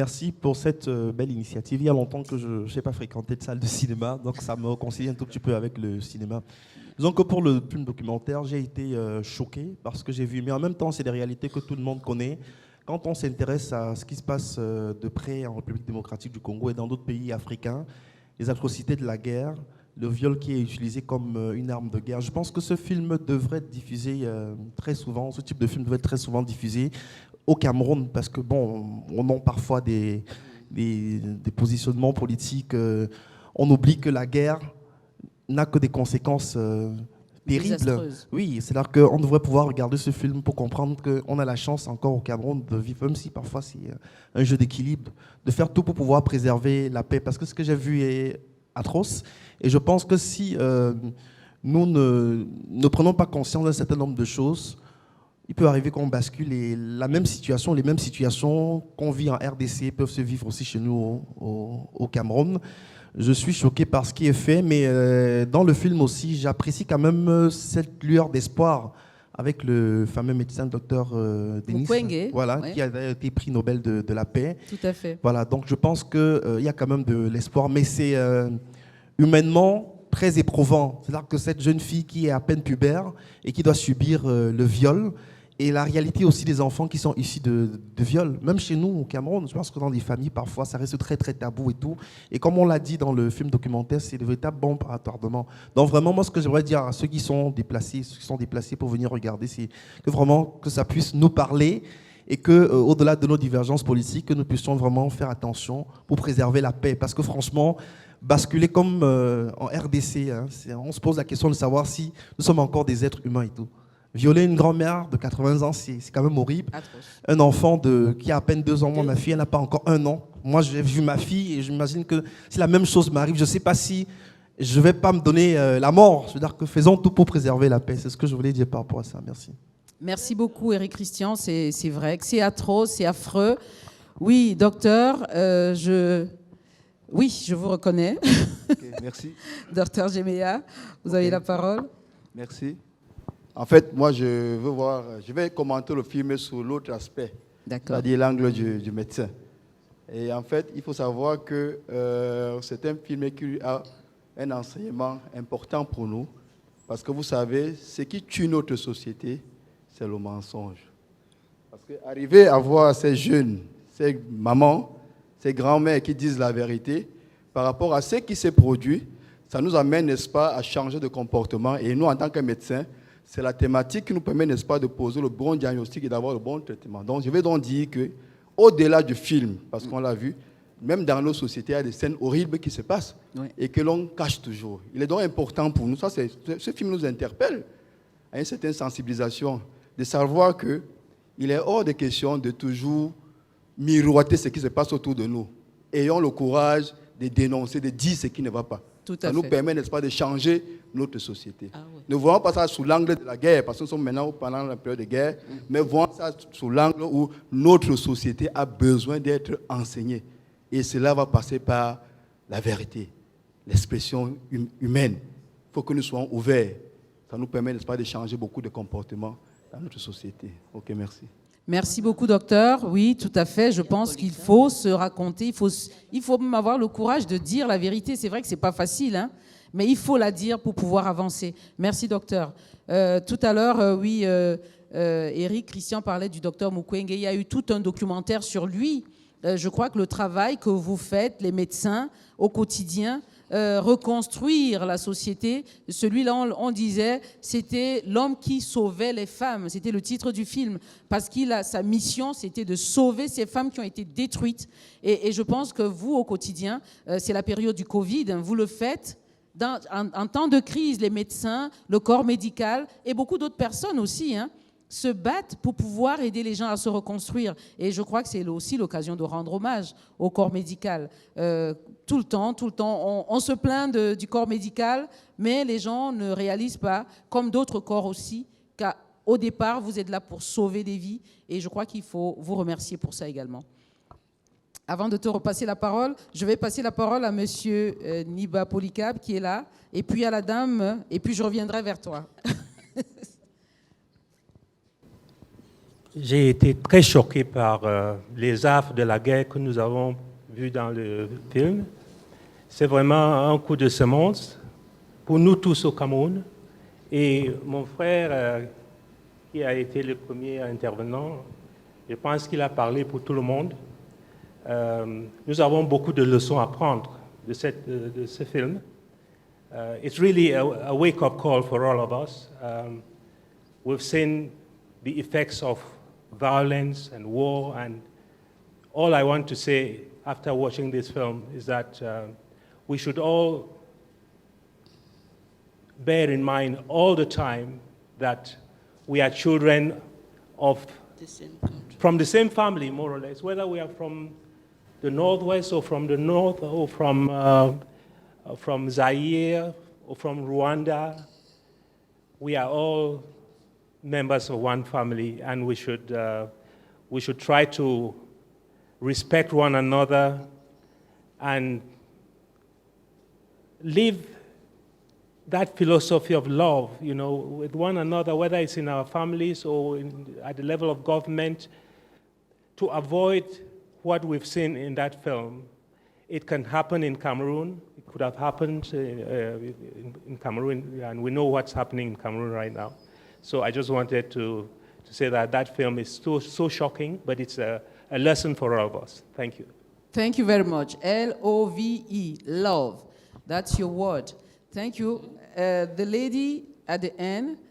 Merci pour cette belle initiative. Il y a longtemps que je n'ai pas fréquenté de salle de cinéma, donc ça me réconcilie un tout petit peu avec le cinéma. Disons que pour le film documentaire, j'ai été choqué par ce que j'ai vu, mais en même temps, c'est des réalités que tout le monde connaît. Quand on s'intéresse à ce qui se passe de près en République démocratique du Congo et dans d'autres pays africains, les atrocités de la guerre, le viol qui est utilisé comme une arme de guerre, je pense que ce film devrait être diffusé très souvent, ce type de film devrait être très souvent diffusé au Cameroun, parce que bon, on a parfois des positionnements politiques. On oublie que la guerre n'a que des conséquences terribles. Oui, c'est-à-dire qu'on devrait pouvoir regarder ce film pour comprendre qu'on a la chance encore au Cameroun de vivre, même si parfois c'est un jeu d'équilibre, de faire tout pour pouvoir préserver la paix. Parce que ce que j'ai vu est atroce. Et je pense que si nous ne prenons pas conscience d'un certain nombre de choses, il peut arriver qu'on bascule et les mêmes situations qu'on vit en RDC peuvent se vivre aussi chez nous au Cameroun. Je suis choqué par ce qui est fait, mais dans le film aussi, j'apprécie quand même cette lueur d'espoir avec le fameux médecin docteur Denis, voilà, qui a été prix Nobel de la paix. Tout à fait. Voilà, donc je pense qu'il y a quand même de l'espoir, mais c'est humainement très éprouvant. C'est-à-dire que cette jeune fille qui est à peine pubère et qui doit subir le viol, et la réalité aussi des enfants qui sont issus de viols. Même chez nous, au Cameroun, je pense que dans des familles, parfois, ça reste très, très tabou et tout. Et comme on l'a dit dans le film documentaire, c'est de véritables bombes à retardement. Donc vraiment, moi, ce que j'aimerais dire à ceux qui sont déplacés, pour venir regarder, c'est que vraiment, que ça puisse nous parler et que, au-delà de nos divergences politiques, que nous puissions vraiment faire attention pour préserver la paix. Parce que franchement, basculer comme en RDC, hein, on se pose la question de savoir si nous sommes encore des êtres humains et tout. Violer une grand-mère de 80 ans, c'est quand même horrible. Atroce. Un enfant qui a à peine 2 ans, moi, ma fille, elle n'a pas encore 1 an. Moi, j'ai vu ma fille et j'imagine que si la même chose m'arrive, je ne sais pas si je ne vais pas me donner la mort. Je veux dire que faisons tout pour préserver la paix. C'est ce que je voulais dire par rapport à ça. Merci. Merci beaucoup, Éric Christian. C'est vrai que c'est atroce, c'est affreux. Oui, docteur, oui, je vous reconnais. Okay, merci. Docteur Jemeya, vous avez la parole. Merci. En fait, moi, je vais commenter le film sur l'autre aspect, c'est-à-dire l'angle du médecin. Et en fait, il faut savoir que c'est un film qui a un enseignement important pour nous, parce que vous savez, ce qui tue notre société, c'est le mensonge. Parce qu'arriver à voir ces jeunes, ces mamans, ces grands-mères qui disent la vérité par rapport à ce qui s'est produit, ça nous amène, n'est-ce pas, à changer de comportement. Et nous, en tant que médecins, c'est la thématique qui nous permet, n'est-ce pas, de poser le bon diagnostic et d'avoir le bon traitement. Donc, je vais donc dire qu'au-delà du film, parce qu'on l'a vu, même dans nos sociétés, il y a des scènes horribles qui se passent et que l'on cache toujours. Il est donc important pour nous, ce film nous interpelle à une certaine sensibilisation, de savoir qu'il est hors de question de toujours miroiter ce qui se passe autour de nous. Ayons le courage de dénoncer, de dire ce qui ne va pas. Ça nous permet, n'est-ce pas, de changer notre société. Ne voyons pas ça sous l'angle de la guerre, parce que nous sommes maintenant pendant la période de guerre, mais voyons ça sous l'angle où notre société a besoin d'être enseignée. Et cela va passer par la vérité, l'expression humaine. Il faut que nous soyons ouverts. Ça nous permet, n'est-ce pas, de changer beaucoup de comportements dans notre société. Ok, merci. Merci beaucoup, docteur. Oui, tout à fait. Je pense qu'il faut se raconter. Il faut même avoir le courage de dire la vérité. C'est vrai que ce n'est pas facile, hein, mais il faut la dire pour pouvoir avancer. Merci, docteur. Tout à l'heure, oui, Éric Christian parlait du docteur Mukwege. Il y a eu tout un documentaire sur lui. Je crois que le travail que vous faites, les médecins, au quotidien, reconstruire la société. Celui-là, on disait, c'était l'homme qui sauvait les femmes. C'était le titre du film. Parce sa mission, c'était de sauver ces femmes qui ont été détruites. Et je pense que vous, au quotidien, c'est la période du Covid, hein, vous le faites. En temps de crise, les médecins, le corps médical et beaucoup d'autres personnes aussi, hein, se battent pour pouvoir aider les gens à se reconstruire. Et je crois que c'est aussi l'occasion de rendre hommage au corps médical. Tout le temps, on se plaint du corps médical, mais les gens ne réalisent pas, comme d'autres corps aussi, qu'au départ, vous êtes là pour sauver des vies. Et je crois qu'il faut vous remercier pour ça également. Avant de te repasser la parole, je vais passer la parole à monsieur Niba Polycab qui est là, et puis à la dame, et puis je reviendrai vers toi. J'ai été très choqué par les affres de la guerre que nous avons vues dans le film. C'est vraiment un coup de semence pour nous tous au Cameroun. Et mon frère, qui a été le premier intervenant, je pense qu'il a parlé pour tout le monde. Nous avons beaucoup de leçons à prendre de ce film. It's really a wake-up call for all of us. We've seen the effects of violence and war, and all I want to say after watching this film is that we should all bear in mind all the time that we are children of from the same family, more or less, whether we are from the Northwest or from the North or from Zaire or from Rwanda. We are all members of one family, and we should try to respect one another and live that philosophy of love, you know, with one another, whether it's in our families or at the level of government, to avoid what we've seen in that film. It can happen in Cameroon. It could have happened in Cameroon, and we know what's happening in Cameroon right now. So I just wanted to say that that film is so shocking, but it's a lesson for all of us. Thank you. Thank you very much. L-O-V-E, love. That's your word. Thank you. The lady at the end,